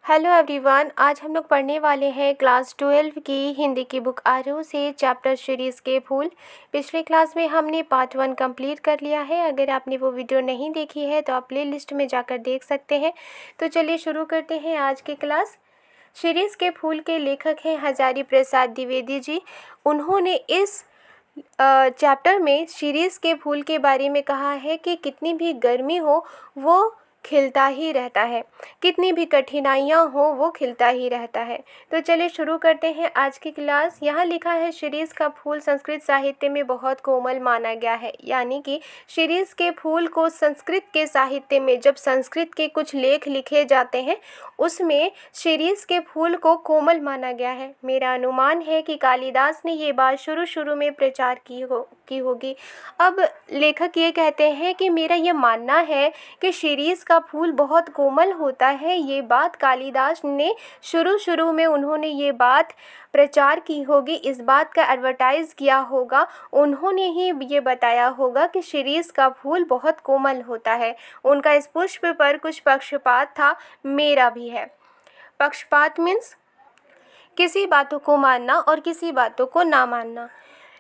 Hello everyone, आज हम लोग पढ़ने वाले हैं क्लास 12 की हिंदी की बुक आरव से चैप्टर सीरीज़ के फूल। पिछले क्लास में हमने पार्ट 1 कंप्लीट कर लिया है। अगर आपने वो वीडियो नहीं देखी है तो आप प्ले लिस्ट में जाकर देख सकते हैं। तो चलिए शुरू करते हैं आज की क्लास। सीरीज़ के फूल के लेखक हैं हजारी प्रसाद द्विवेदी जी। उन्होंने इस चैप्टर में सीरीज़ के फूल के बारे में कहा है कि कितनी भी गर्मी हो वो खिलता ही रहता है, कितनी भी कठिनाइयाँ हो वो खिलता ही रहता है। तो चलिए शुरू करते हैं आज की क्लास। यहाँ लिखा है शिरीष का फूल संस्कृत साहित्य में बहुत कोमल माना गया है। यानी कि शिरीष के फूल को संस्कृत के साहित्य में जब संस्कृत के कुछ लेख लिखे जाते हैं उसमें शिरीष के फूल को कोमल माना गया है। मेरा अनुमान है कि कालिदास ने ये बात शुरू में प्रचार की होगी। अब लेखक ये कहते हैं कि मेरा ये मानना है कि शिरीष का फूल बहुत कोमल होता है। ये बात कालिदास ने शुरू में उन्होंने ये बात प्रचार की होगी, इस बात का एडवर्टाइज़ किया होगा। उन्होंने ही ये बताया होगा कि शिरीष का फूल बहुत कोमल होता है। उनका इस पुष्प पर कुछ पक्षपात था, मेरा भी है। पक्षपात मीन्स किसी बातों को मानना और किसी बातों को ना मानना।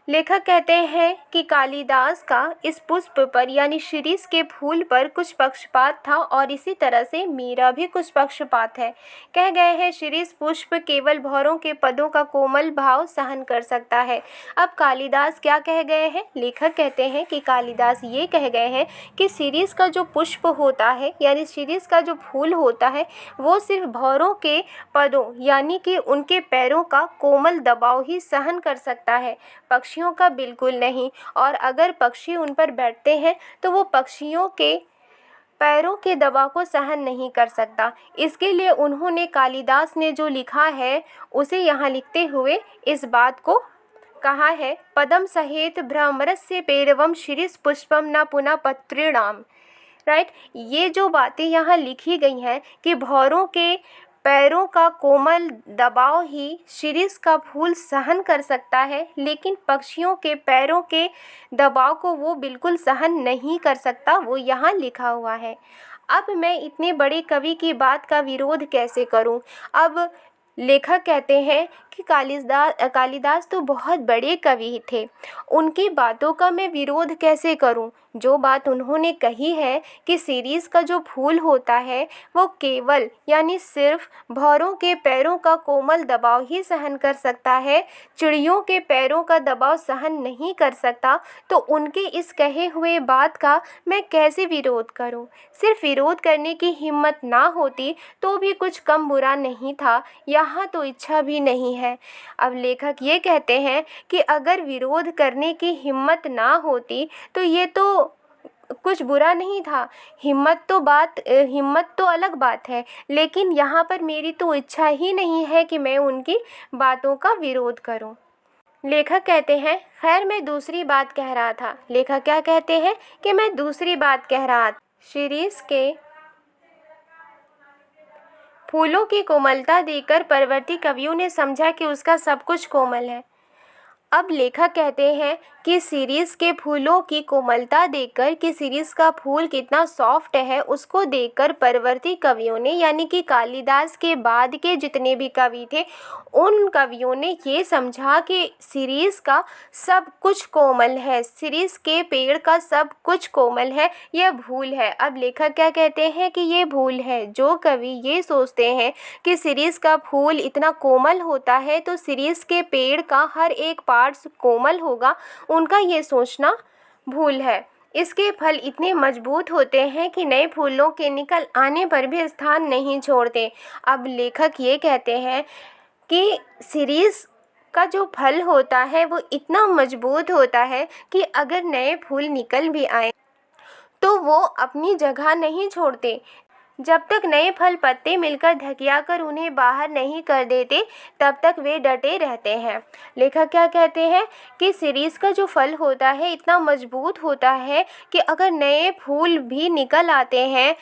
लेखक कहते हैं कि कालिदास का इस पुष्प पर यानी शिरीष के फूल पर कुछ पक्षपात था और इसी तरह से मेरा भी कुछ पक्षपात है। कह गए हैं शिरीष पुष्प केवल भौरों के पदों का कोमल भाव सहन कर सकता है। अब कालिदास क्या कह गए हैं? लेखक कहते हैं कि कालिदास ये कह गए हैं कि शिरीष का जो पुष्प होता है यानी शिरीष का जो फूल होता है वो सिर्फ भौरों के पदों यानी कि उनके पैरों का कोमल दबाव ही सहन कर सकता है, पक्षियों का बिल्कुल नहीं। और अगर पक्षी उन पर बैठते हैं तो वो पक्षियों के पैरों के दबाव को सहन नहीं कर सकता। इसके लिए उन्होंने कालिदास ने जो लिखा है उसे यहाँ लिखते हुए इस बात को कहा है, पदम सहेत भ्रमरस्य पेरवम शिरीष पुष्पम न पुनः पत्रिणाम। राइट, ये जो बातें यहाँ लिखी गई हैं कि भौरों के पैरों का कोमल दबाव ही शिरीष का फूल सहन कर सकता है, लेकिन पक्षियों के पैरों के दबाव को वो बिल्कुल सहन नहीं कर सकता, वो यहाँ लिखा हुआ है। अब मैं इतने बड़े कवि की बात का विरोध कैसे करूं? अब लेखक कहते हैं कि कालिदास तो बहुत बड़े कवि थे, उनकी बातों का मैं विरोध कैसे करूं? जो बात उन्होंने कही है कि शिरीष का जो फूल होता है वो केवल यानी सिर्फ भौरों के पैरों का कोमल दबाव ही सहन कर सकता है, चिड़ियों के पैरों का दबाव सहन नहीं कर सकता, तो उनके इस कहे हुए बात का मैं कैसे विरोध करूं? सिर्फ विरोध करने की हिम्मत ना होती तो भी कुछ कम बुरा नहीं था, यहाँ तो इच्छा भी नहीं है। अब लेखक ये कहते हैं कि अगर विरोध करने की हिम्मत ना होती तो ये तो कुछ बुरा नहीं था। हिम्मत तो अलग बात है, लेकिन यहाँ पर मेरी तो इच्छा ही नहीं है कि मैं उनकी बातों का विरोध करूं। लेखक कहते हैं, खैर मैं दूसरी बात कह रहा था। लेखक क्या कहते हैं कि मैं दूसरी बात कह रहा था। शिरीष के फूलों की कोमलता देखकर परवर्ती कवियों ने समझा कि उसका सब कुछ कोमल है। अब लेखक कहते हैं कि शिरीष के फूलों की कोमलता देखकर कि शिरीष का फूल कितना सॉफ्ट है उसको देखकर परवर्ती कवियों ने यानी कि कालिदास के बाद के जितने भी कवि थे उन कवियों ने ये समझा कि शिरीष का सब कुछ कोमल है, शिरीष के पेड़ का सब कुछ कोमल है, यह भूल है। अब लेखक क्या कहते हैं कि ये भूल है। जो कवि ये सोचते हैं कि शिरीष का फूल इतना कोमल होता है तो शिरीष के पेड़ का हर एक पार्ट्स कोमल होगा, उनका ये सोचना भूल है। इसके फल इतने मजबूत होते हैं कि नए फूलों के निकल आने पर भी स्थान नहीं छोड़ते। अब लेखक ये कहते हैं कि शिरीष का जो फल होता है वो इतना मजबूत होता है कि अगर नए फूल निकल भी आए तो वो अपनी जगह नहीं छोड़ते। जब तक नए फल पत्ते मिलकर ढकिया कर उन्हें बाहर नहीं कर देते तब तक वे डटे रहते हैं। लेखक क्या कहते हैं कि शिरीष का जो फल होता है इतना मजबूत होता है कि अगर नए फूल भी निकल आते हैं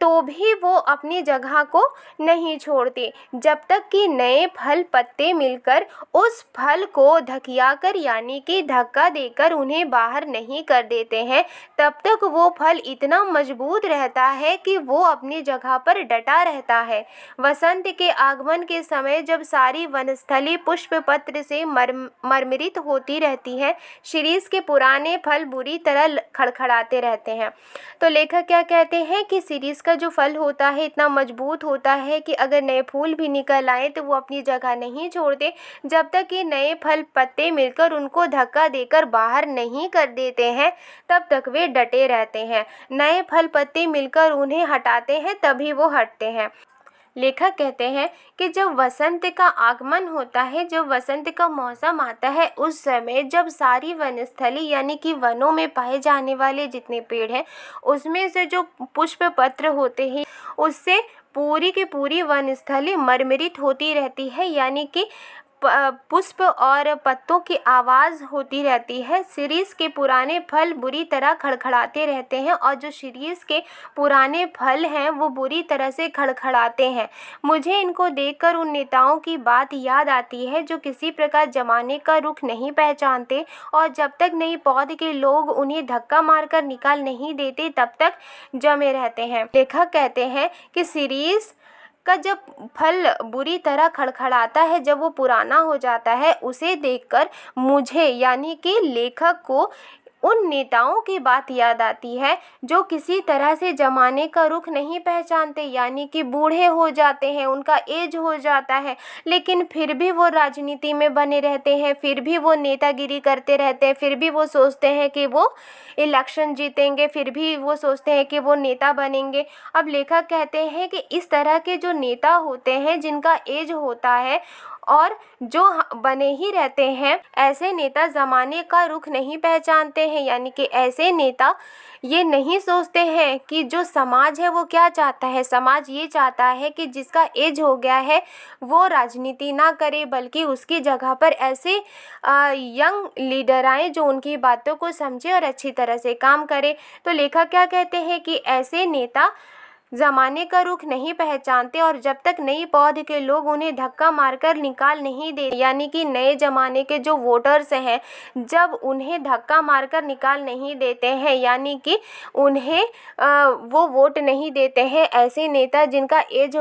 तो भी वो अपनी जगह को नहीं छोड़ते, जब तक कि नए फल पत्ते मिलकर उस फल को ढकियाकर यानी कि धक्का देकर उन्हें बाहर नहीं कर देते हैं, तब तक वो फल इतना मजबूत रहता है कि वो अपनी जगह पर डटा रहता है। वसंत के आगमन के समय जब सारी वनस्थली पुष्प पत्र से मरमरित होती रहती है, शिरीष के पुराने फल बुरी तरह खड़खड़ाते रहते हैं। तो लेखक क्या कहते हैं कि शिरीष का जो फल होता है इतना मजबूत होता है कि अगर नए फूल भी निकल आए तो वो अपनी जगह नहीं छोड़ते, जब तक कि नए फल पत्ते मिलकर उनको धक्का देकर बाहर नहीं कर देते हैं, तब तक वे डटे रहते हैं। नए फल पत्ते मिलकर उन्हें हटाते हैं तभी वो हटते हैं। लेखक कहते हैं कि जब वसंत का आगमन होता है, जब वसंत का मौसम आता है, उस समय जब सारी वनस्थली यानी कि वनों में पाए जाने वाले जितने पेड़ हैं उसमें से जो पुष्प पत्र होते हैं उससे पूरी की पूरी वनस्थली मरमरित होती रहती है, यानी कि पुष्प और पत्तों की आवाज़ होती रहती है। शिरीष के पुराने फल बुरी तरह खड़खड़ाते रहते हैं और जो शिरीष के पुराने फल हैं वो बुरी तरह से खड़खड़ाते हैं। मुझे इनको देखकर उन नेताओं की बात याद आती है जो किसी प्रकार जमाने का रुख नहीं पहचानते और जब तक नई पौध के लोग उन्हें धक्का मारकर निकाल नहीं देते तब तक जमे रहते हैं। लेखक कहते हैं कि शिरीष का जब फल बुरी तरह खड़खड़ाता है, जब वो पुराना हो जाता है, उसे देखकर मुझे यानी कि लेखक को उन नेताओं की बात याद आती है जो किसी तरह से ज़माने का रुख नहीं पहचानते, यानी कि बूढ़े हो जाते हैं, उनका एज हो जाता है, लेकिन फिर भी वो राजनीति में बने रहते हैं, फिर भी वो नेतागिरी करते रहते हैं, फिर भी वो सोचते हैं कि वो इलेक्शन जीतेंगे, फिर भी वो सोचते हैं कि वो नेता बनेंगे। अब लेखक कहते हैं कि इस तरह के जो नेता होते हैं जिनका एज होता है और जो बने ही रहते हैं, ऐसे नेता ज़माने का रुख नहीं पहचानते हैं, यानी कि ऐसे नेता ये नहीं सोचते हैं कि जो समाज है वो क्या चाहता है। समाज ये चाहता है कि जिसका एज हो गया है वो राजनीति ना करे, बल्कि उसकी जगह पर ऐसे यंग लीडर आए जो उनकी बातों को समझे और अच्छी तरह से काम करे। तो लेखक क्या कहते हैं कि ऐसे नेता ज़माने का रुख नहीं पहचानते और जब तक नई पौध के लोग उन्हें धक्का मारकर निकाल नहीं दे, यानी कि नए ज़माने के जो वोटर्स हैं जब उन्हें धक्का मारकर निकाल नहीं देते हैं, यानी कि उन्हें वो वोट नहीं देते हैं, ऐसे नेता जिनका एज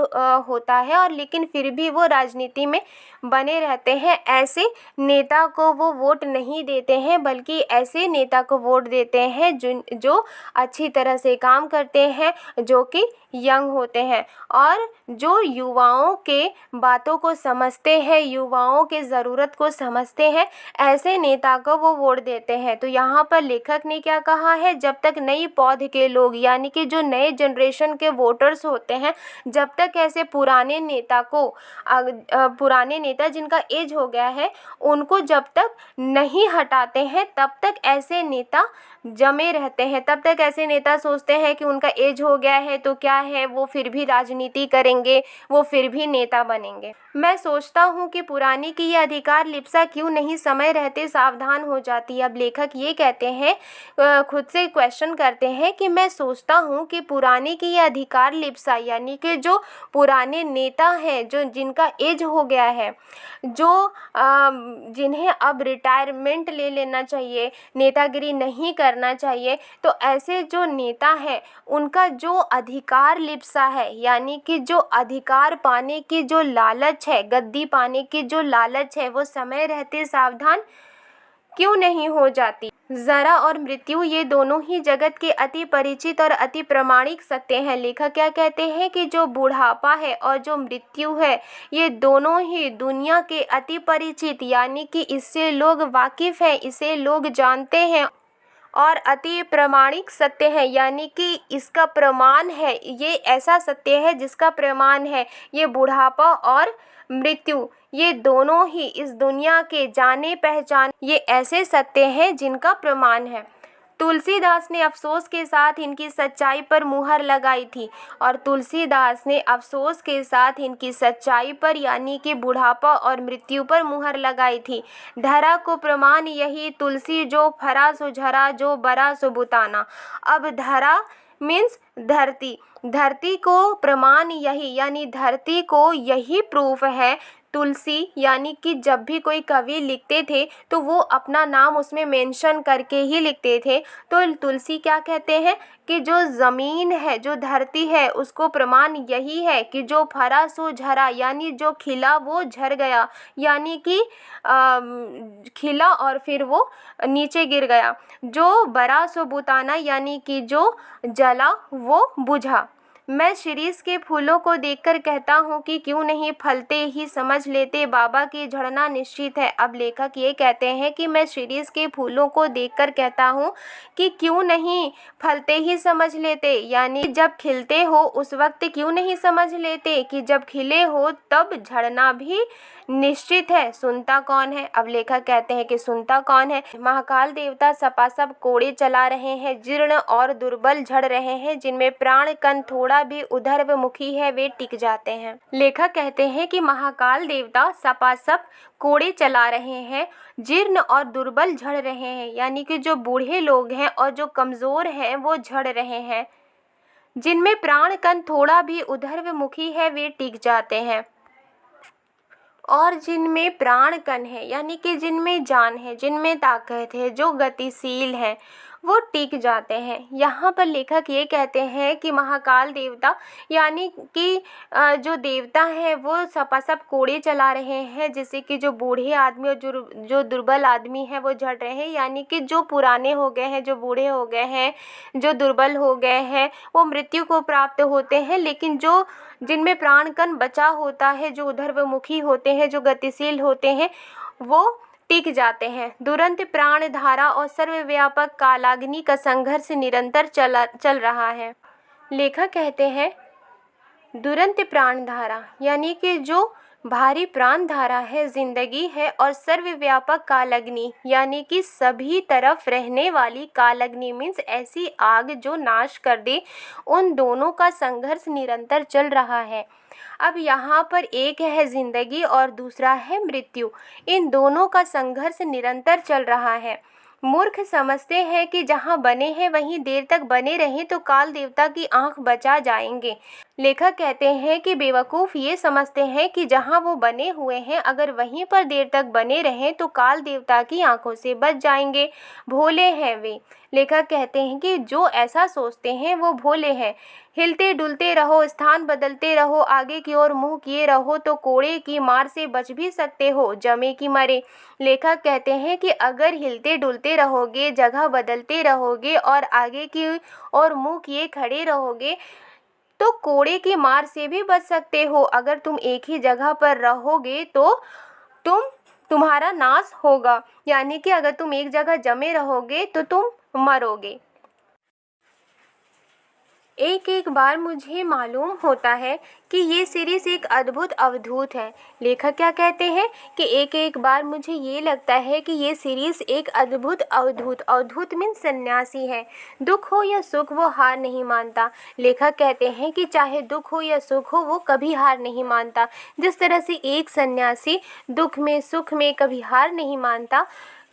होता है और लेकिन फिर भी वो राजनीति में बने रहते हैं, ऐसे नेता को वो वोट नहीं देते हैं, बल्कि ऐसे नेता को वोट देते हैं जो अच्छी तरह से काम करते हैं, जो कि यंग होते हैं और जो युवाओं के बातों को समझते हैं, युवाओं के ज़रूरत को समझते हैं, ऐसे नेता को वो वोट देते हैं। तो यहाँ पर लेखक ने क्या कहा है, जब तक नई पौध के लोग यानी कि जो नए जनरेशन के वोटर्स होते हैं, जब तक ऐसे पुराने नेता को पुराने नेता जिनका एज हो गया है उनको जब तक नहीं हटाते हैं, तब तक ऐसे नेता जमे रहते हैं। तब तक ऐसे नेता सोचते हैं कि उनका एज हो गया है तो क्या है, वो फिर भी राजनीति करेंगे, वो फिर भी नेता बनेंगे। मैं सोचता हूँ कि पुरानी की ये अधिकार लिप्सा क्यों नहीं समय रहते सावधान हो जाती। अब लेखक ये कहते हैं, खुद से क्वेश्चन करते हैं कि मैं सोचता हूँ कि पुरानी की ये अधिकार लिप्सा यानी कि जो पुराने नेता हैं, जो जिनका एज हो गया है, जो जिन्हें अब रिटायरमेंट ले लेना चाहिए, नेतागिरी नहीं करना चाहिए, तो ऐसे जो नेता हैं उनका जो अधिकार लिप्सा है, यानी कि जो अधिकार पाने की जो लालच है, गद्दी पाने की जो लालच है, वो समय रहते सावधान क्यों नहीं हो जाती। जरा और मृत्यु ये दोनों ही जगत के अति परिचित और अति प्रामाणिक सत्य हैं। लेखक क्या कहते हैं कि जो बुढ़ापा है और जो मृत्यु है ये दोनों ही दुनिया के अति परिचित यानी कि इससे लोग वाकिफ़ हैं, इसे लोग जानते हैं और अति प्रामाणिक सत्य है, यानी कि इसका प्रमाण है, ये ऐसा सत्य है जिसका प्रमाण है। ये बुढ़ापा और मृत्यु ये दोनों ही इस दुनिया के जाने पहचान ये ऐसे सत्य हैं जिनका प्रमाण है। तुलसीदास ने अफसोस के साथ इनकी सच्चाई पर मुहर लगाई थी और तुलसीदास ने अफसोस के साथ इनकी सच्चाई पर यानी कि बुढ़ापा और मृत्यु पर मुहर लगाई थी। धरा को प्रमाण यही तुलसी जो फरा सो झरा जो बरा सो बुताना। अब धरा मीन्स धरती धरती को प्रमाण यही, यानी धरती को यही प्रूफ है। तुलसी यानी कि जब भी कोई कवि लिखते थे तो वो अपना नाम उसमें मेंशन करके ही लिखते थे। तो तुलसी क्या कहते हैं कि जो ज़मीन है, जो धरती है, उसको प्रमाण यही है कि जो फरा सो झरा, यानी जो खिला वो झर गया, यानी कि खिला और फिर वो नीचे गिर गया। जो बरा सो बुताना, यानी कि जो जला वो बुझा। मैं शिरीष के फूलों को देखकर कहता हूँ कि क्यों नहीं फलते ही समझ लेते, बाबा की झड़ना निश्चित है। अब लेखक ये कहते हैं कि मैं शिरीष के फूलों को देखकर कहता हूँ कि क्यों नहीं फलते ही समझ लेते, यानी जब खिलते हो उस वक्त क्यों नहीं समझ लेते कि जब खिले हो तब झड़ना भी निश्चित है। सुनता कौन है? अब लेखक कहते हैं कि सुनता कौन है? महाकाल देवता सपासप कोड़े चला रहे हैं, जीर्ण और दुर्बल झड़ रहे हैं, जिनमें प्राण कण थोड़ा भी ऊर्ध्वमुखी है वे टिक जाते हैं। लेखक कहते हैं कि महाकाल देवता सपासप कोड़े चला रहे हैं, जीर्ण और दुर्बल झड़ रहे हैं, यानी कि जो बूढ़े लोग हैं और जो कमज़ोर हैं वो झड़ रहे हैं, जिनमें प्राण कण थोड़ा भी ऊर्ध्वमुखी है वे टिक जाते हैं, और जिनमें प्राण कण है, यानी कि जिनमें जान है, जिनमें ताकत है, जो गतिशील है, वो टिक जाते हैं। यहाँ पर लेखक ये कहते हैं कि महाकाल देवता यानी कि जो देवता है वो सपासप कोड़े चला रहे हैं, जैसे कि जो बूढ़े आदमी और जो दुर्बल आदमी है वो झड़ रहे हैं, यानी कि जो पुराने हो गए हैं, जो बूढ़े हो गए हैं, जो दुर्बल हो गए हैं, वो मृत्यु को प्राप्त होते हैं, लेकिन जो जिनमें प्राण कण बचा होता है, जो ऊर्ध्वमुखी होते हैं, जो गतिशील होते हैं, वो टिक जाते हैं। दुरंत प्राण धारा और सर्वव्यापक कालाग्नि का संघर्ष निरंतर चल रहा है। लेखक कहते हैं दुरंत प्राण धारा, यानी कि जो भारी प्राण धारा है, जिंदगी है, और सर्वव्यापक कालाग्नि, यानी कि सभी तरफ रहने वाली कालाग्नि मीन्स ऐसी आग जो नाश कर दे, उन दोनों का संघर्ष निरंतर चल रहा है। अब यहाँ पर एक है जिंदगी और दूसरा है मृत्यु, इन दोनों का संघर्ष निरंतर चल रहा है। मूर्ख समझते हैं कि जहाँ बने हैं वहीं देर तक बने रहें तो काल देवता की आंख बचा जाएंगे। लेखक कहते हैं कि बेवकूफ़ ये समझते हैं कि जहाँ वो बने हुए हैं अगर वहीं पर देर तक बने रहें तो काल देवता की आंखों से बच जाएंगे। भोले हैं वे। लेखक कहते हैं कि जो ऐसा सोचते हैं वो भोले हैं। हिलते डुलते रहो, स्थान बदलते रहो, आगे की ओर मुंह किए रहो तो कोड़े की मार से बच भी सकते हो, जमे की मरे। लेखक कहते हैं कि अगर हिलते डुलते रहोगे, जगह बदलते रहोगे और आगे की ओर मुंह किए खड़े रहोगे तो कोड़े की मार से भी बच सकते हो। अगर तुम एक ही जगह पर रहोगे तो तुम्हारा नाश होगा, यानी कि अगर तुम एक जगह जमे रहोगे तो तुम मरोगे। एक एक बार मुझे मालूम होता है कि ये सीरीज़ एक अद्भुत अवधूत है। लेखक क्या कहते हैं कि एक एक बार मुझे ये लगता है कि ये सीरीज़ एक अद्भुत अवधूत, अवधूत मीन्स सन्यासी है। दुख हो या सुख वो हार नहीं मानता। लेखक कहते हैं कि चाहे दुख हो या सुख हो वो कभी हार नहीं मानता। जिस तरह से एक सन्यासी दुख में सुख में कभी हार नहीं मानता,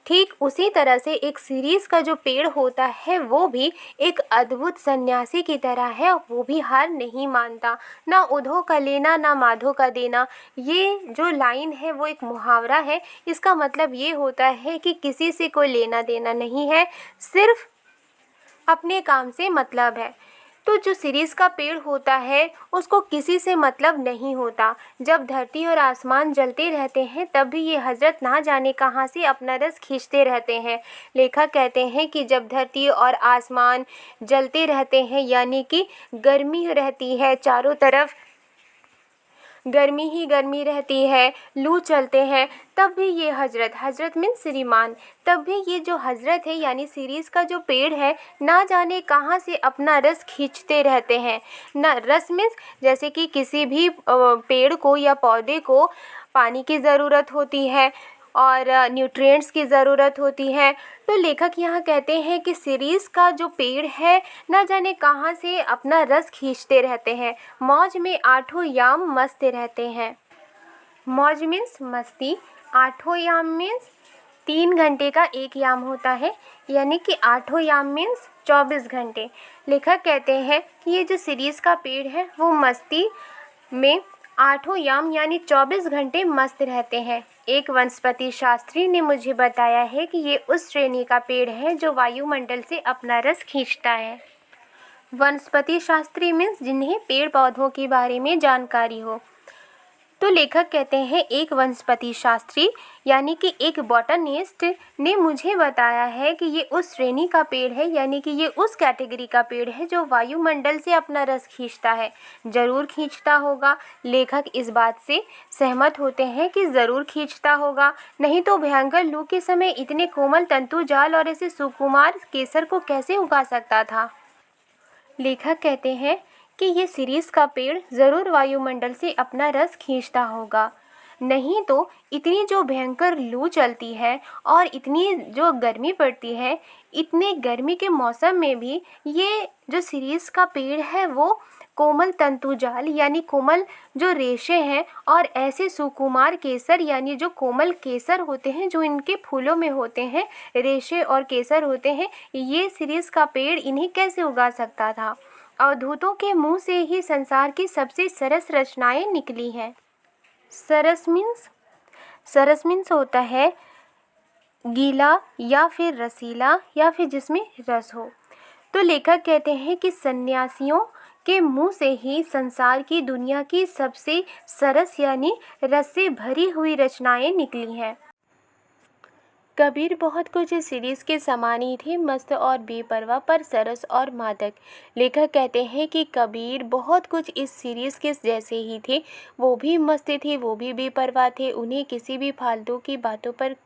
ठीक उसी तरह से एक सीरीज़ का जो पेड़ होता है वो भी एक अद्भुत सन्यासी की तरह है, वो भी हार नहीं मानता। ना उधो का लेना ना माधो का देना, ये जो लाइन है वो एक मुहावरा है। इसका मतलब ये होता है कि किसी से कोई लेना देना नहीं है, सिर्फ अपने काम से मतलब है। तो जो सीरीज़ का पेड़ होता है उसको किसी से मतलब नहीं होता। जब धरती और आसमान जलते रहते हैं तब भी ये हजरत ना जाने कहाँ से अपना रस खींचते रहते हैं। लेखक कहते हैं कि जब धरती और आसमान जलते रहते हैं, यानी कि गर्मी रहती है, चारों तरफ गर्मी ही गर्मी रहती है, लू चलते हैं, तब भी ये हजरत मीन्स श्रीमान, तब भी ये जो हजरत है यानी सीरीज़ का जो पेड़ है ना जाने कहाँ से अपना रस खींचते रहते हैं। ना रस मीन्स जैसे कि किसी भी पेड़ को या पौधे को पानी की ज़रूरत होती है और न्यूट्रिएंट्स की ज़रूरत होती है। तो लेखक यहाँ कहते हैं कि सीरीज़ का जो पेड़ है ना जाने कहाँ से अपना रस खींचते रहते हैं। मौज में आठों याम मस्त रहते हैं। मौज मीन्स मस्ती, आठों याम मीन्स 3 घंटे का एक याम होता है, यानी कि 8 याम मीन्स 24 घंटे। लेखक कहते हैं कि ये जो सीरीज़ का पेड़ है वो मस्ती में 8 याम यानी 24 घंटे मस्त रहते हैं। एक वनस्पति शास्त्री ने मुझे बताया है कि ये उस श्रेणी का पेड़ है जो वायुमंडल से अपना रस खींचता है। वनस्पति शास्त्री मीन्स जिन्हें पेड़ पौधों के बारे में जानकारी हो। तो लेखक कहते हैं एक वनस्पति शास्त्री यानी कि एक बॉटनिस्ट ने मुझे बताया है कि ये उस श्रेणी का पेड़ है, यानी कि ये उस कैटेगरी का पेड़ है जो वायुमंडल से अपना रस खींचता है। ज़रूर खींचता होगा, लेखक इस बात से सहमत होते हैं कि ज़रूर खींचता होगा, नहीं तो भयंकर लू के समय इतने कोमल तंतु जाल और ऐसे सुकुमार केसर को कैसे उगा सकता था। लेखक कहते हैं कि ये सीरीज़ का पेड़ ज़रूर वायुमंडल से अपना रस खींचता होगा, नहीं तो इतनी जो भयंकर लू चलती है और इतनी जो गर्मी पड़ती है, इतने गर्मी के मौसम में भी ये जो सीरीज़ का पेड़ है वो कोमल तंतुजाल यानी कोमल जो रेशे हैं और ऐसे सुकुमार केसर यानी जो कोमल केसर होते हैं जो इनके फूलों में होते हैं, रेशे और केसर होते हैं, ये सीरीज़ का पेड़ इन्हें कैसे उगा सकता था। अवधूतों के मुंह से ही संसार की सबसे सरस रचनाएं निकली हैं। सरस मीन्स होता है गीला या फिर रसीला या फिर जिसमें रस हो। तो लेखक कहते हैं कि सन्यासियों के मुंह से ही संसार की दुनिया की सबसे सरस यानी रस से भरी हुई रचनाएं निकली हैं। कबीर बहुत कुछ इस सीरीज़ के समान ही थे, मस्त और बेपरवाह पर सरस और मादक। लेखक कहते हैं कि कबीर बहुत कुछ इस सीरीज़ के जैसे ही थे, वो भी मस्त थे, वो भी बेपरवाह थे, उन्हें किसी भी फालतू की बातों पर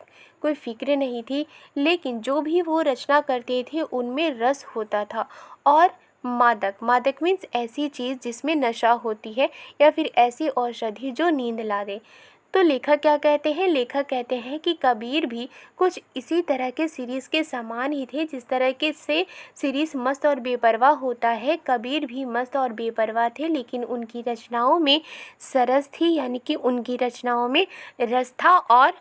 कोई फिक्र नहीं थी, लेकिन जो भी वो रचना करते थे उनमें रस होता था। और मादक मीन्स ऐसी चीज़ जिसमें नशा होती है या फिर ऐसी औषधि जो नींद ला दे। तो लेखक क्या कहते हैं, लेखक कहते हैं कि कबीर भी कुछ इसी तरह के सीरीज़ के समान ही थे। जिस तरह के से सीरीज़ मस्त और बेपरवाह होता है, कबीर भी मस्त और बेपरवाह थे, लेकिन उनकी रचनाओं में सरस थी, यानी कि उनकी रचनाओं में रस था और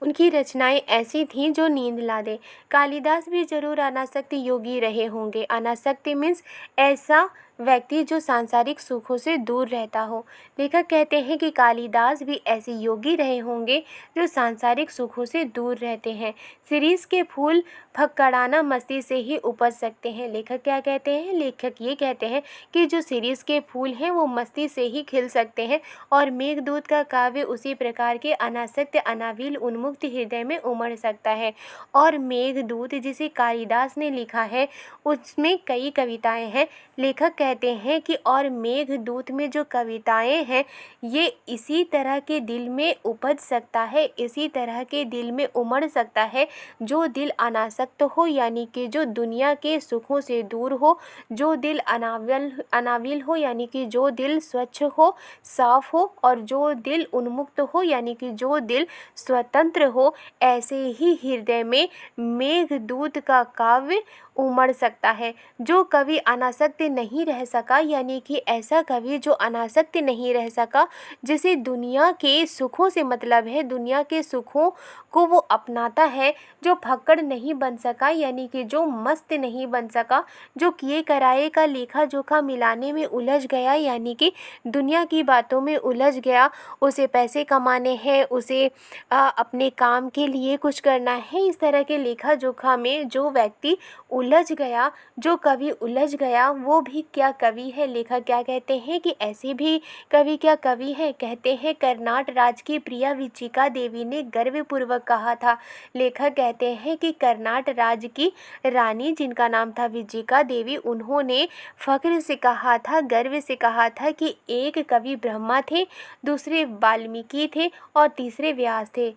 उनकी रचनाएं ऐसी थीं जो नींद ला दे। कालिदास भी जरूर अनासक्त योगी रहे होंगे। अनासक्त मीन्स ऐसा व्यक्ति जो सांसारिक सुखों से दूर रहता हो। लेखक कहते हैं कि कालिदास भी ऐसे योगी रहे होंगे जो सांसारिक सुखों से दूर रहते हैं। सीरीज़ के फूल फक्कड़ाना मस्ती से ही उपज सकते हैं। लेखक क्या कहते हैं, लेखक ये कहते हैं कि जो सीरीज़ के फूल हैं वो मस्ती से ही खिल सकते हैं और मेघदूत का काव्य उसी प्रकार के अनासक्त अनाविल उन्मुक्त हृदय में उमड़ सकता है। और मेघदूत जिसे कालिदास ने लिखा है उसमें कई कविताएं हैं। लेखक कहते हैं कि और मेघदूत में जो कविताएं हैं ये इसी तरह के दिल में उपज सकता है, इसी तरह के दिल में उमड़ सकता है जो दिल अनासक्त हो, यानी कि जो दुनिया के सुखों से दूर हो, जो दिल अनाविल हो यानी कि जो दिल स्वच्छ हो, साफ हो, और जो दिल उन्मुक्त हो यानी कि जो दिल स्वतंत्र हो। ऐसे ही हृदय में मेघदूत का काव्य उमड़ सकता है। जो कवि अनासक्त नहीं रह सका, यानी कि ऐसा कवि जो अनासक्त नहीं रह सका, जिसे दुनिया के सुखों से मतलब है, दुनिया के सुखों को वो अपनाता है, जो फक्कड़ नहीं बन सका यानी कि जो मस्त नहीं बन सका, जो किए कराए का लेखा जोखा मिलाने में उलझ गया, यानी कि दुनिया की बातों में उलझ गया, उसे पैसे कमाने हैं, उसे अपने काम के लिए कुछ करना है, इस तरह के लेखा जोखा में जो व्यक्ति उलझ गया, जो कवि उलझ गया, वो भी क्या कवि है। लेखक क्या कहते हैं कि ऐसे भी कवि क्या कवि है। कहते हैं कर्नाट राज की प्रिया विचिका देवी ने गर्वपूर्वक कहा था। लेखक कहते हैं कि कर्नाट राज की रानी जिनका नाम था विचिका देवी, उन्होंने फख्र से कहा था, गर्व से कहा था कि एक कवि ब्रह्मा थे, दूसरे वाल्मीकि थे और तीसरे व्यास थे।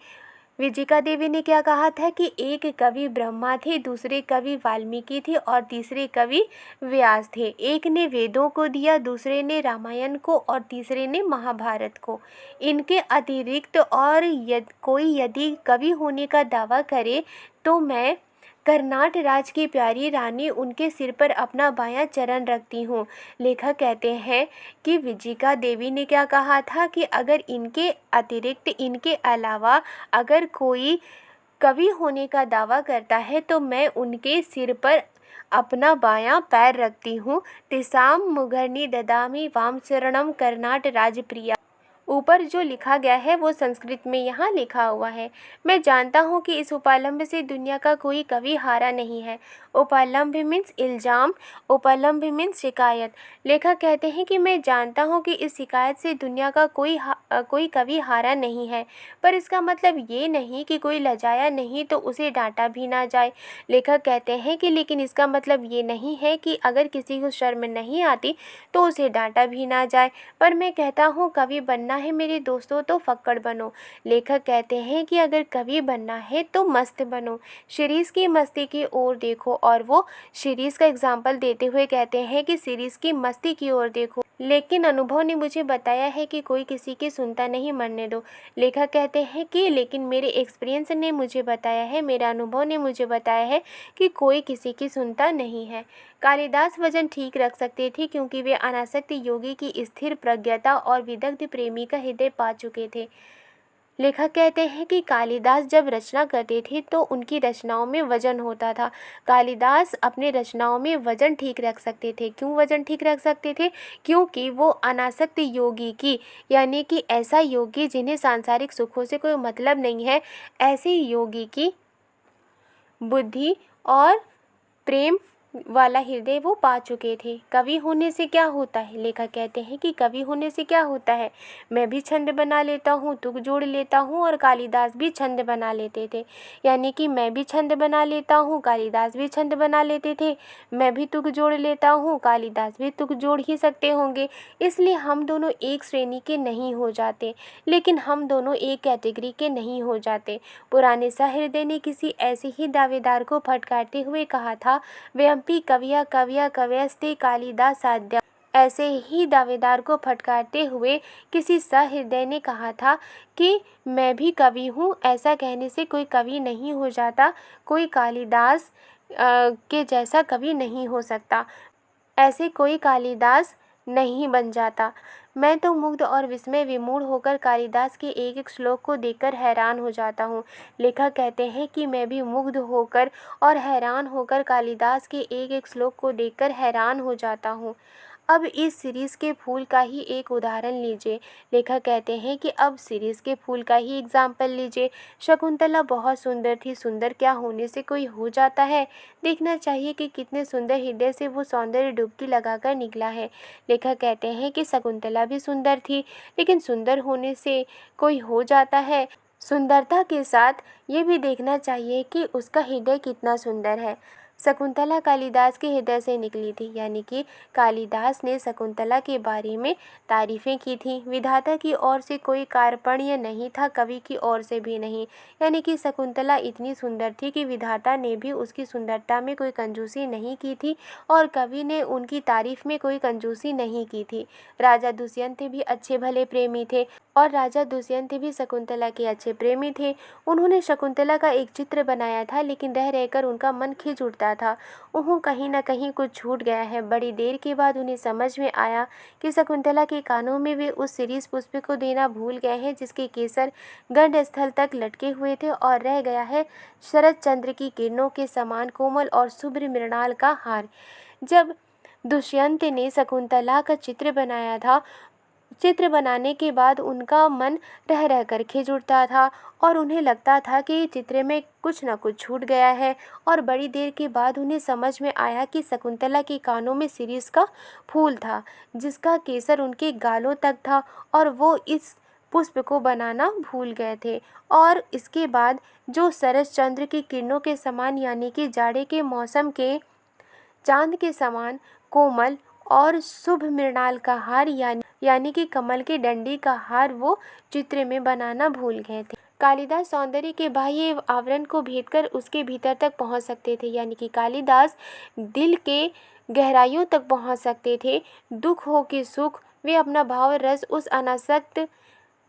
विजिका देवी ने क्या कहा था कि एक कवि ब्रह्मा थे, दूसरे कवि वाल्मीकि थे और तीसरे कवि व्यास थे। एक ने वेदों को दिया, दूसरे ने रामायण को और तीसरे ने महाभारत को। इनके अतिरिक्त और कोई यदि कवि होने का दावा करे तो मैं कर्नाट राज की प्यारी रानी उनके सिर पर अपना बायां चरण रखती हूँ। लेखक कहते हैं कि विजिका देवी ने क्या कहा था कि अगर इनके अतिरिक्त, इनके अलावा अगर कोई कवि होने का दावा करता है तो मैं उनके सिर पर अपना बायां पैर रखती हूँ। तिसाम मुघर्नि ददामि वाम चरणम कर्नाट राजप्रिया। ऊपर जो लिखा गया है वो संस्कृत में यहाँ लिखा हुआ है। मैं जानता हूँ कि इस उपलम्ब से दुनिया का कोई कवि हारा नहीं है। उपलम्ब मीन्स इल्ज़ाम, उपलम्ब मीन्स शिकायत। लेखक कहते हैं कि मैं जानता हूँ कि इस शिकायत से दुनिया का कोई कवि हारा नहीं है, पर इसका मतलब ये नहीं कि कोई लजाया नहीं तो उसे डांटा भी ना जाए। लेखक कहते हैं कि लेकिन इसका मतलब ये नहीं है कि अगर किसी को शर्म नहीं आती तो उसे डांटा भी ना जाए। पर मैं कहता हूँ कवि बनना है मेरे दोस्तों तो फक्कड़ बनो। लेखक कहते हैं कि अगर कवि बनना है तो मस्त बनो। शिरीष की मस्ती की ओर देखो, और वो शिरीष का एग्जाम्पल देते हुए कहते हैं कि शिरीष की मस्ती की ओर देखो, लेकिन अनुभव ने मुझे बताया है कि कोई किसी की सुनता नहीं, मरने दो। लेखक कहते हैं कि लेकिन मेरे एक्सपीरियंस ने मुझे बताया है, मेरा अनुभव ने मुझे बताया है कि कोई किसी की सुनता नहीं है। कालिदास वजन ठीक रख सकते थे क्योंकि वे अनासक्त योगी की स्थिर प्रज्ञता और विदग्ध प्रेमी का हृदय पा चुके थे। लेखक कहते हैं कि कालिदास जब रचना करते थे तो उनकी रचनाओं में वजन होता था। कालिदास अपने रचनाओं में वजन ठीक रख सकते थे। क्यों वजन ठीक रख सकते थे? क्योंकि वो अनासक्त योगी की, यानी कि ऐसा योगी जिन्हें सांसारिक सुखों से कोई मतलब नहीं है, ऐसे योगी की बुद्धि और प्रेम वाला हृदय वो पा चुके थे। कवि होने से क्या होता है? लेखक कहते हैं कि कवि होने से क्या होता है, मैं भी छंद बना लेता हूँ, तुक जोड़ लेता हूँ, और कालिदास भी छंद बना लेते थे। यानी कि मैं भी छंद बना लेता हूँ, कालिदास भी छंद बना लेते थे, मैं भी तुक जोड़ लेता हूँ, कालिदास भी तुक जोड़ ही सकते होंगे। इसलिए हम दोनों एक श्रेणी के नहीं हो जाते, लेकिन हम दोनों एक कैटेगरी के नहीं हो जाते। पुराने सहृदय ने किसी ऐसे ही दावेदार को फटकारते हुए कहा था, वयम्पि कविया कविया कवयस्ते कालिदास साध्या। ऐसे ही दावेदार को फटकारते हुए किसी सहृदय ने कहा था कि मैं भी कवि हूँ। ऐसा कहने से कोई कवि नहीं हो जाता, कोई कालिदास के जैसा कवि नहीं हो सकता, ऐसे कोई कालिदास नहीं बन जाता। मैं तो मुग्ध और विस्मय विमूढ़ होकर कालिदास के एक एक श्लोक को देखकर हैरान हो जाता हूँ। लेखक कहते हैं कि मैं भी मुग्ध होकर और हैरान होकर कालिदास के एक एक श्लोक को देखकर हैरान हो जाता हूँ। अब इस सीरीज़ के फूल का ही एक उदाहरण लीजिए। लेखक कहते हैं कि अब सीरीज़ के फूल का ही एग्जाम्पल लीजिए। शकुंतला बहुत सुंदर थी। सुंदर क्या होने से कोई हो जाता है? देखना चाहिए कि कितने सुंदर हृदय से वो सौंदर्य डुबकी लगाकर निकला है। लेखक कहते हैं कि शकुंतला भी सुंदर थी, लेकिन सुंदर होने से कोई हो जाता है? सुंदरता के साथ ये भी देखना चाहिए कि उसका हृदय कितना सुंदर है। शकुंतला कालिदास के हृदय से निकली थी, यानी कि कालिदास ने शकुंतला के बारे में तारीफ़ें की थी। विधाता की ओर से कोई कार्पण्य नहीं था, कवि की ओर से भी नहीं। यानी कि शकुंतला इतनी सुंदर थी कि विधाता ने भी उसकी सुंदरता में कोई कंजूसी नहीं की थी, और कवि ने उनकी तारीफ़ में कोई कंजूसी नहीं की थी। राजा दुष्यंत भी अच्छे भले प्रेमी थे, और राजा दुष्यंत भी शकुंतला के अच्छे प्रेमी थे। उन्होंने शकुंतला का एक चित्र बनाया था, लेकिन रह रहकर उनका मन खिंच उठता था। उन्हें कहीं न कहीं कुछ छूट गया है। बड़ी देर के बाद उन्हें समझ में आया कि शकुंतला के कानों में वे उस शिरीष पुष्प को देना भूल गए हैं जिसके केसर गंड स्थल तक लटके हुए थे, और रह गया है शरद चंद्र की किरणों के समान कोमल और शुभ्र मृणाल का हार। जब दुष्यंत ने शकुंतला का चित्र बनाया था, चित्र बनाने के बाद उनका मन रह रह कर खिंच उठता था, और उन्हें लगता था कि चित्र में कुछ न कुछ छूट गया है। और बड़ी देर के बाद उन्हें समझ में आया कि शकुंतला के कानों में शिरीष का फूल था, जिसका केसर उनके गालों तक था, और वो इस पुष्प को बनाना भूल गए थे। और इसके बाद जो शरद चंद्र की किरणों के समान, यानी कि जाड़े के मौसम के चांद के समान कोमल और शुभ मृणाल का हार, यानी कि कमल के डंडी का हार वो चित्र में बनाना भूल गए थे। कालिदास सौंदर्य के बाह्य आवरण को भेदकर उसके भीतर तक पहुंच सकते थे, यानी कि कालिदास दिल के गहराइयों तक पहुंच सकते थे। दुख हो कि सुख, वे अपना भाव रस उस अनासक्त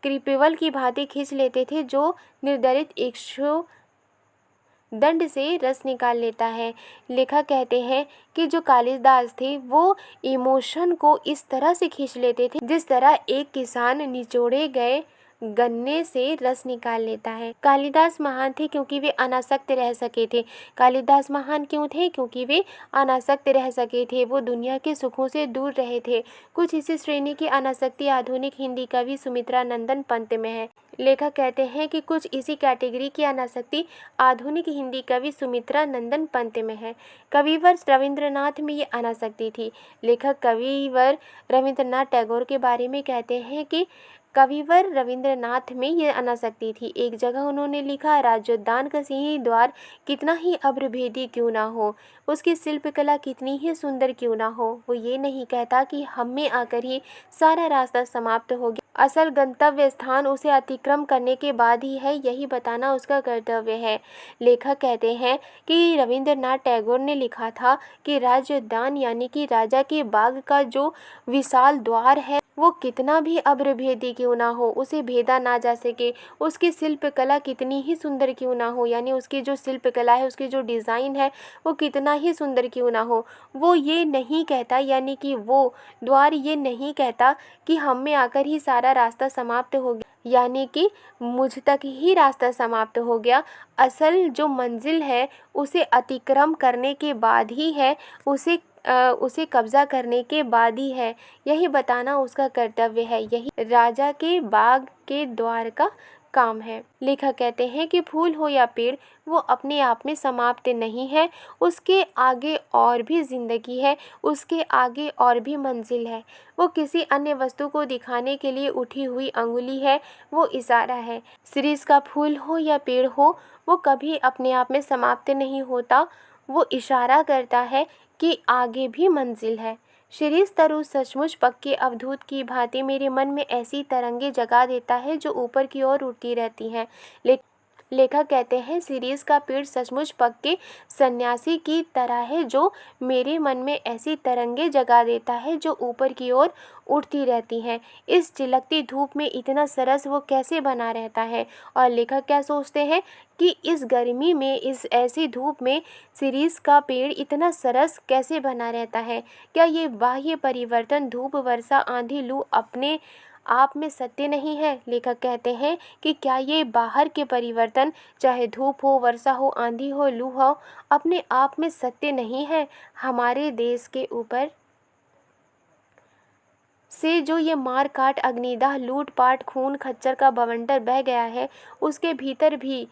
कृपेवल की भांति खींच लेते थे जो निर्धारित इक्षु दंड से रस निकाल लेता है। लेखक कहते हैं कि जो कालिदास थे वो इमोशन को इस तरह से खींच लेते थे जिस तरह एक किसान निचोड़े गए गन्ने से रस निकाल लेता है। कालिदास महान थे क्योंकि वे अनासक्त रह सके थे। कालिदास महान क्यों थे? क्योंकि वे अनासक्त रह सके थे, वो दुनिया के सुखों से दूर रहे थे। कुछ इसी श्रेणी की अनासक्ति आधुनिक हिंदी कवि सुमित्रा नंदन पंत में है। लेखक कहते हैं कि कुछ इसी कैटेगरी की अनासक्ति आधुनिक हिंदी कवि सुमित्रा नंदन पंत में है। कविवर रविंद्रनाथ में ये अनासक्ति थी। लेखक कविवर रविंद्रनाथ टैगोर के बारे में कहते हैं कि कविवर रविंद्रनाथ में ये अनासक्ति थी। एक जगह उन्होंने लिखा, राजोद्यान का सिंह द्वार कितना ही अभ्रभेदी क्यों ना हो, उसकी शिल्पकला कितनी ही सुंदर क्यों ना हो, वो ये नहीं कहता कि हम में आकर ही सारा रास्ता समाप्त हो गया। असल गंतव्य स्थान उसे अतिक्रम करने के बाद ही है, यही बताना उसका कर्तव्य है। लेखक कहते हैं कि रविंद्रनाथ टैगोर ने लिखा था कि राजोद्यान यानी कि राजा के बाग का जो विशाल द्वार है वो कितना भी अभ्रभेदी क्यों ना हो, उसे भेदा ना जा सके, उसकी शिल्पकला कितनी ही सुंदर क्यों ना हो, यानी उसकी जो शिल्पकला है, उसकी जो डिज़ाइन है वो कितना ही सुंदर क्यों ना हो, वो ये नहीं कहता, यानी कि वो द्वार ये नहीं कहता कि हम में आकर ही सारा रास्ता समाप्त हो गया, यानी कि मुझ तक ही रास्ता समाप्त हो गया। असल जो मंजिल है उसे अतिक्रम करने के बाद ही है, उसे कब्जा करने के बाद ही है, यही बताना उसका कर्तव्य है, यही राजा के बाग के द्वार का काम है। लेखक कहते हैं कि फूल हो या पेड़, वो अपने आप में समाप्त नहीं है, उसके आगे और भी जिंदगी है, उसके आगे और भी मंजिल है। वो किसी अन्य वस्तु को दिखाने के लिए उठी हुई अंगुली है, वो इशारा है। शिरीष का फूल हो या पेड़ हो, वो कभी अपने आप में समाप्त नहीं होता, वो इशारा करता है कि आगे भी मंजिल है। शिरीष तरु सचमुच पक्के अवधूत की भांति मेरे मन में ऐसी तरंगे जगा देता है जो ऊपर की ओर उड़ती रहती हैं। लेखक कहते हैं शिरीष का पेड़ सचमुच पक्के सन्यासी की तरह है जो मेरे मन में ऐसी तरंगे जगा देता है जो ऊपर की ओर उड़ती रहती हैं। इस चिलकती धूप में इतना सरस वो कैसे बना रहता है, और लेखक क्या सोचते हैं कि इस गर्मी में, इस ऐसी धूप में शिरीष का पेड़ इतना सरस कैसे बना रहता है। क्या ये बाह्य परिवर्तन, धूप, वर्षा, आंधी, लू अपने आप में सत्य नहीं है? लेखक कहते हैं कि क्या ये बाहर के परिवर्तन, चाहे धूप हो, वर्षा हो, आंधी हो, लू हो, अपने आप में सत्य नहीं है? हमारे देश के ऊपर से जो ये मार काट, अग्निदाह, लूट पाट, खून खच्चर का बवंडर बह गया है, उसके भीतर भी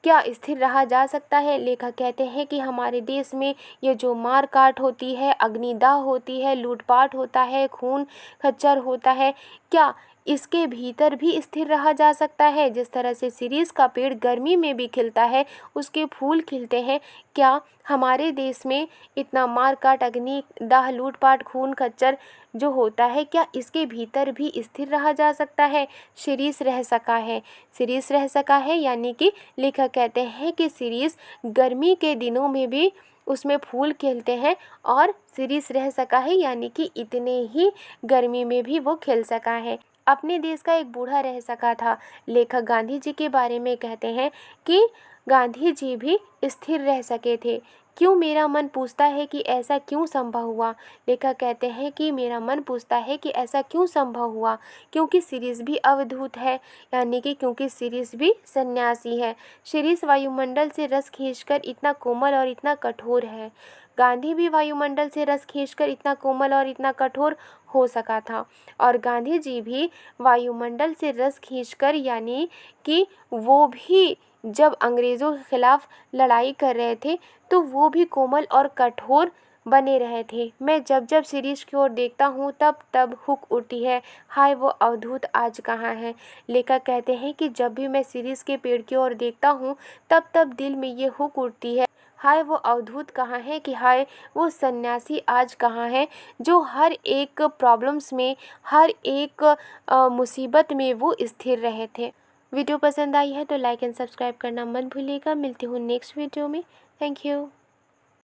क्या स्थिर रहा जा सकता है? लेखक कहते हैं कि हमारे देश में ये जो मार काट होती है, अग्निदाह होती है, लूटपाट होता है, खून खच्चर होता है, क्या इसके भीतर भी स्थिर रहा जा सकता है? जिस तरह से शिरीष का पेड़ गर्मी में भी खिलता है, उसके फूल खिलते हैं, क्या हमारे देश में इतना मार काट, अग्निदाह, लूटपाट, खून खच्चर जो होता है, क्या इसके भीतर भी स्थिर रहा जा सकता है? शिरीष रह सका है, शिरीष रह सका है, यानी कि लेखक कहते हैं कि शिरीष गर्मी के दिनों में भी उसमें फूल खिलते हैं और शिरीष रह सका है, यानी कि इतने ही गर्मी में भी वो खिल सका है। अपने देश का एक बूढ़ा रह सका था। लेखक गांधी जी के बारे में कहते हैं कि गांधी जी भी स्थिर रह सके थे। क्यों? मेरा मन पूछता है कि ऐसा क्यों संभव हुआ। लेखक कहते हैं कि मेरा मन पूछता है कि ऐसा क्यों संभव हुआ, क्योंकि शिरीष भी अवधूत है, यानी कि क्योंकि शिरीष भी सन्यासी है। शिरीष वायुमंडल से रस खींचकर इतना कोमल और इतना कठोर है। गांधी भी वायुमंडल से रस खींचकर इतना कोमल और इतना कठोर हो सका था, और गांधी जी भी वायुमंडल से रस खींचकर, यानी कि वो भी जब अंग्रेज़ों के खिलाफ लड़ाई कर रहे थे तो वो भी कोमल और कठोर बने रहे थे। मैं जब जब शिरीष की ओर देखता हूँ तब तब हुक उठती है, हाय वो अवधूत आज कहाँ है। लेखक कहते हैं कि जब भी मैं शिरीष के पेड़ की ओर देखता हूँ तब तब दिल में ये हुक उठती है, हाय वो अवधूत कहाँ है, कि हाय वो सन्यासी आज कहाँ है जो हर एक प्रॉब्लम्स में, हर एक मुसीबत में वो स्थिर रहे थे। वीडियो पसंद आई है तो लाइक एंड सब्सक्राइब करना मत भूलिएगा। मिलती हूँ नेक्स्ट वीडियो में। Thank you.